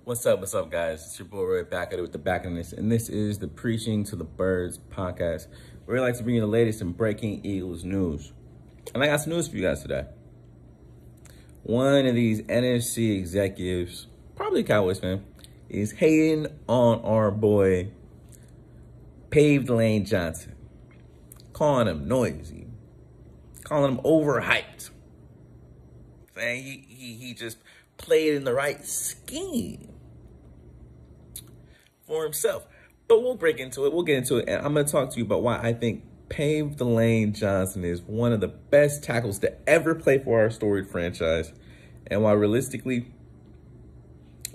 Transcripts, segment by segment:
What's up, guys? It's your boy Roy back at it with the back of this, and this is the Preaching to the Birds podcast, where we like to bring you the latest in breaking Eagles news. And I got some news for you guys today. One of these NFC executives, probably a Cowboys fan, is hating on our boy Pave Lane Johnson, calling him noisy, calling him overhyped, saying he just played in the right scheme for himself. But we'll break into it. We'll get into it. And I'm going to talk to you about why I think Pave the Lane Johnson is one of the best tackles to ever play for our storied franchise. And why realistically,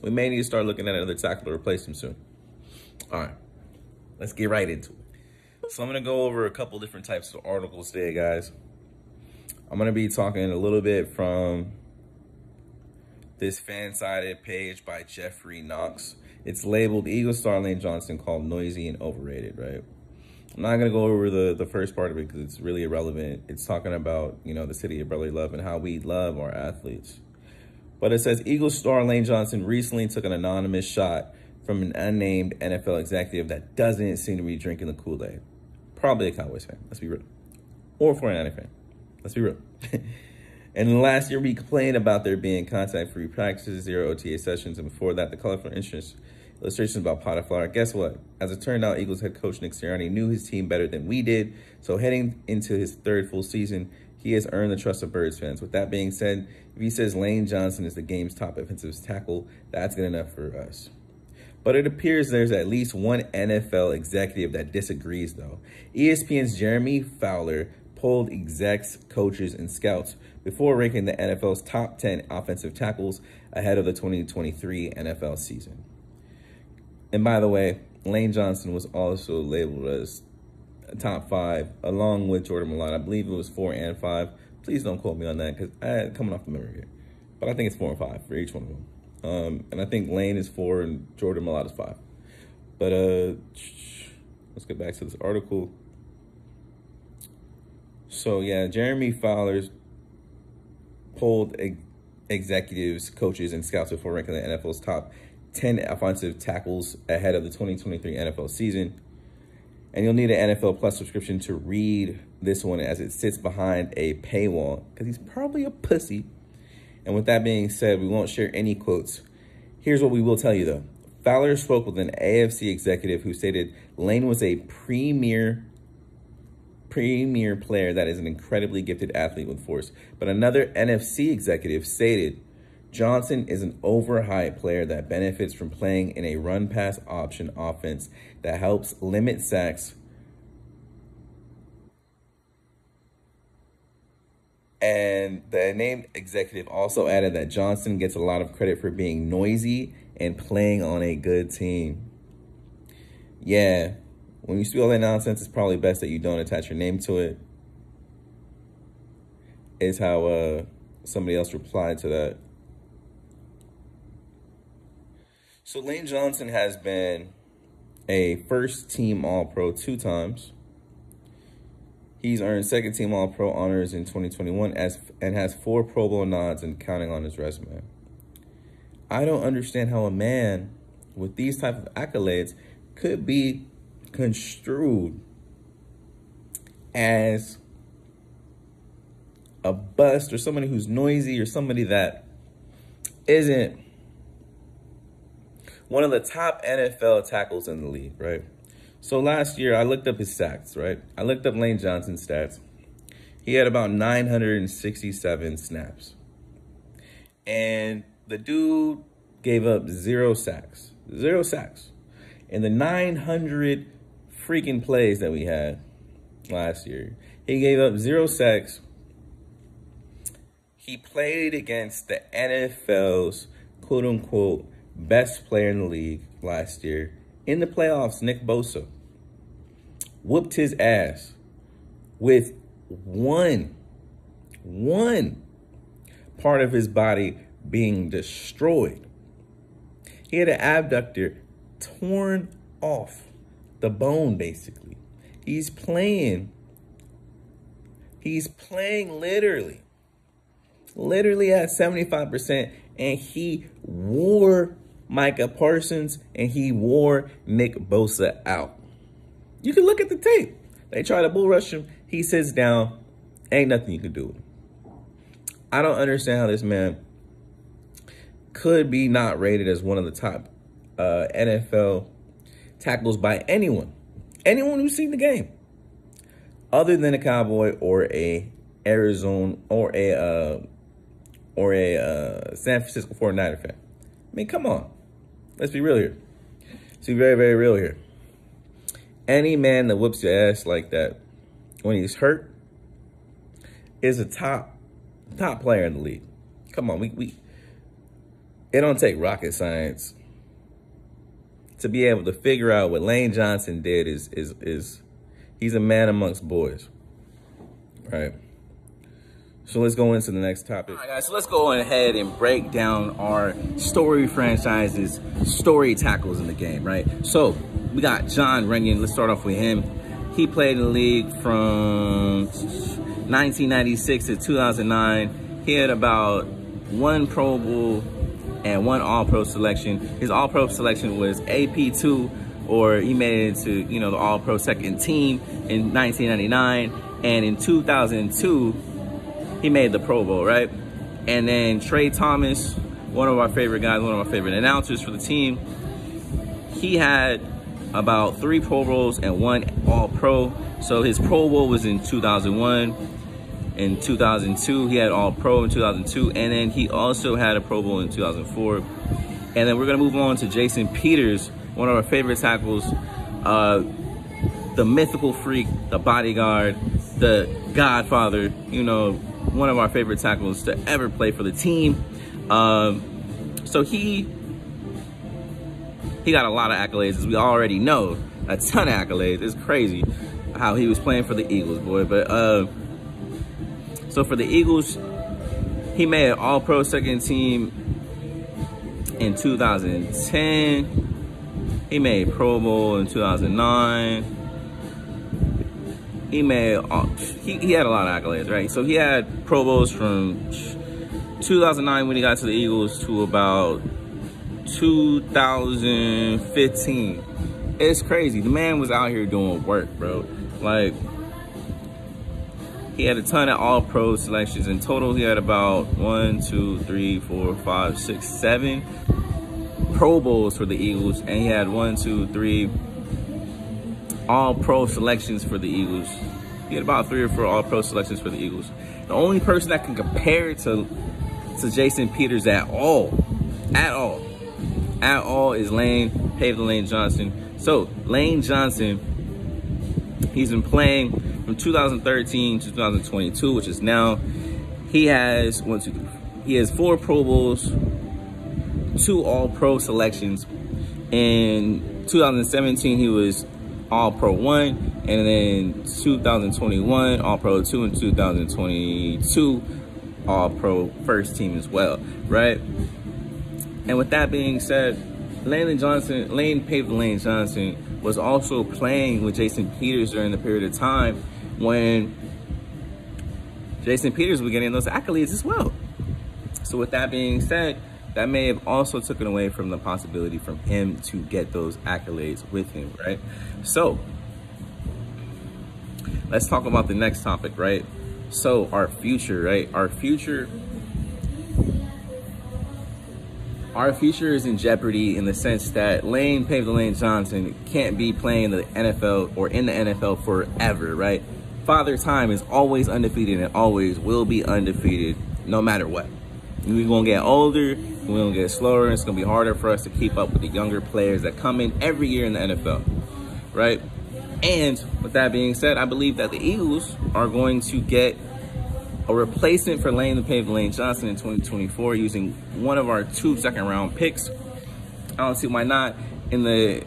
we may need to start looking at another tackle to replace him soon. All right, let's get right into it. So I'm going to go over a couple different types of articles today, guys. I'm going to be talking a little bit from this fan-sided page by Jeffrey Knox. It's labeled Eagle Star Lane Johnson called noisy and overrated, right? I'm not going to go over the first part of it because it's really irrelevant. It's talking about, the city of brotherly love and how we love our athletes. But it says Eagle Star Lane Johnson recently took an anonymous shot from an unnamed NFL executive that doesn't seem to be drinking the Kool-Aid. Probably a Cowboys fan, let's be real. Or a 49er fan, let's be real. And last year, we complained about there being contact-free practices, 0 OTA sessions, and before that, the colorful illustrations about potted flower. Guess what? As it turned out, Eagles head coach Nick Sirianni knew his team better than we did, so heading into his third full season, he has earned the trust of Birds fans. With that being said, if he says Lane Johnson is the game's top offensive tackle, that's good enough for us. But it appears there's at least one NFL executive that disagrees, though. ESPN's Jeremy Fowler polled execs, coaches, and scouts before ranking the NFL's top 10 offensive tackles ahead of the 2023 NFL season. And by the way, Lane Johnson was also labeled as a top 5, along with Jordan Mailata. I believe it was 4 and 5. Please don't quote me on that because I'm coming off the memory here. But I think it's 4 and 5 for each one of them. And I think Lane is 4 and Jordan Mailata is 5. But let's get back to this article. So, yeah, Jeremy Fowler's polled executives, coaches, and scouts before ranking the NFL's top 10 offensive tackles ahead of the 2023 NFL season. And you'll need an NFL Plus subscription to read this one as it sits behind a paywall because he's probably a pussy. And with that being said, we won't share any quotes. Here's what we will tell you, though. Fowler spoke with an AFC executive who stated Lane was a premier player that is an incredibly gifted athlete with force. But another NFC executive stated Johnson is an overhyped player that benefits from playing in a run-pass option offense that helps limit sacks and the named executive also added that Johnson gets a lot of credit for being noisy and playing on a good team. Yeah. When you speak all that nonsense, it's probably best that you don't attach your name to it, is how somebody else replied to that. So Lane Johnson has been a first-team All-Pro 2 times. He's earned second-team All-Pro honors in 2021 and has 4 Pro Bowl nods and counting on his resume. I don't understand how a man with these type of accolades could be construed as a bust or somebody who's noisy or somebody that isn't one of the top NFL tackles in the league, right? So last year, I looked up his stats, right? I looked up Lane Johnson's stats. He had about 967 snaps. And the dude gave up 0 sacks. 0 sacks. And the 900 freaking plays that we had last year, he gave up 0 sacks. He played against the NFL's quote-unquote best player in the league last year. In the playoffs, Nick Bosa whooped his ass with one part of his body being destroyed. He had an abductor torn off the bone, basically. He's playing literally at 75%, and he wore Micah Parsons, and he wore Nick Bosa out. You can look at the tape. They try to bull rush him. He sits down. Ain't nothing you can do. I don't understand how this man could be not rated as one of the top NFL tackles by anyone who's seen the game, other than a Cowboy or a Arizona or a San Francisco 49er fan. I mean, come on. Let's be real here. Let's be very, very real here. Any man that whoops your ass like that when he's hurt is a top player in the league. Come on, it don't take rocket science to be able to figure out what Lane Johnson did. He's a man amongst boys, right? So let's go into the next topic. All right, guys, so let's go ahead and break down our story franchises, story tackles in the game, right? So we got John Runyan. Let's start off with him. He played in the league from 1996 to 2009. He had about 1 Pro Bowl and 1 All-Pro selection. His All-Pro selection was AP2, or he made it into, you know, the All-Pro second team in 1999. And in 2002, he made the Pro Bowl, right? And then Trey Thomas, one of our favorite guys, one of our favorite announcers for the team, he had about 3 Pro Bowls and 1 All-Pro. So his Pro Bowl was in 2001. In 2002, he had All-Pro in 2002. And then he also had a Pro Bowl in 2004. And then we're going to move on to Jason Peters, one of our favorite tackles, the mythical freak, the bodyguard, the godfather, you know, one of our favorite tackles to ever play for the team. So he got a lot of accolades, as we already know, a ton of accolades. It's crazy how he was playing for the Eagles, boy. But so for the Eagles, he made an All-Pro second team in 2010. He made Pro Bowl in 2009. He made, he had a lot of accolades, right? So he had Pro Bowls from 2009 when he got to the Eagles to about 2015. It's crazy. The man was out here doing work, bro. Like, he had a ton of All-Pro selections. In total, he had about 1, 2, 3, 4, 5, 6, 7 Pro Bowls for the Eagles. And he had 1, 2, 3 All-Pro selections for the Eagles. He had about 3 or 4 All-Pro selections for the Eagles. The only person that can compare to Jason Peters at all is Pave the Lane Johnson. So Lane Johnson, he's been playing from 2013 to 2022, which is now. He has 4 Pro Bowls, 2 All-Pro selections. In 2017, he was All-Pro 1, and then 2021 All-Pro 2, and 2022 All-Pro first team as well, right? And with that being said, Lane Pave the Lane Johnson was also playing with Jason Peters during the period of time when Jason Peters was getting those accolades as well. So with that being said, that may have also taken away from the possibility from him to get those accolades with him, right? So let's talk about the next topic, right? So our future, right? Our future is in jeopardy in the sense that Pave the Lane Johnson can't be playing the NFL or in the NFL forever, right? Father Time is always undefeated and always will be undefeated no matter what. We're gonna get older, we're gonna get slower, and it's gonna be harder for us to keep up with the younger players that come in every year in the NFL, right? And with that being said, I believe that the Eagles are going to get a replacement for Pave the Lane Johnson in 2024 using one of our 2 second-round picks. I don't see why not. In the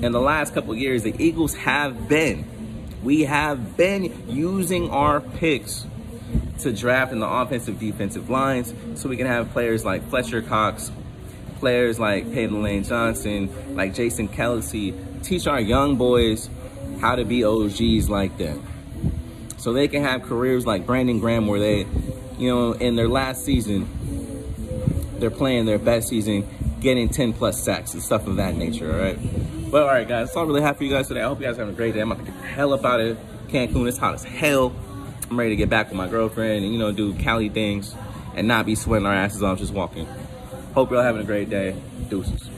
last couple of years, the Eagles we have been using our picks to draft in the offensive, defensive lines, so we can have players like Fletcher Cox, players like Pave the Lane Johnson, like Jason Kelsey, teach our young boys how to be OGs like them. So they can have careers like Brandon Graham where they, you know, in their last season, they're playing their best season getting 10+ sacks and stuff of that nature, all right? But all right, guys, that's all I really have for you guys today. I hope you guys are having a great day. I'm about to get the hell up out of Cancun. It's hot as hell. I'm ready to get back with my girlfriend and, you know, do Cali things and not be sweating our asses off just walking. Hope y'all having a great day. Deuces.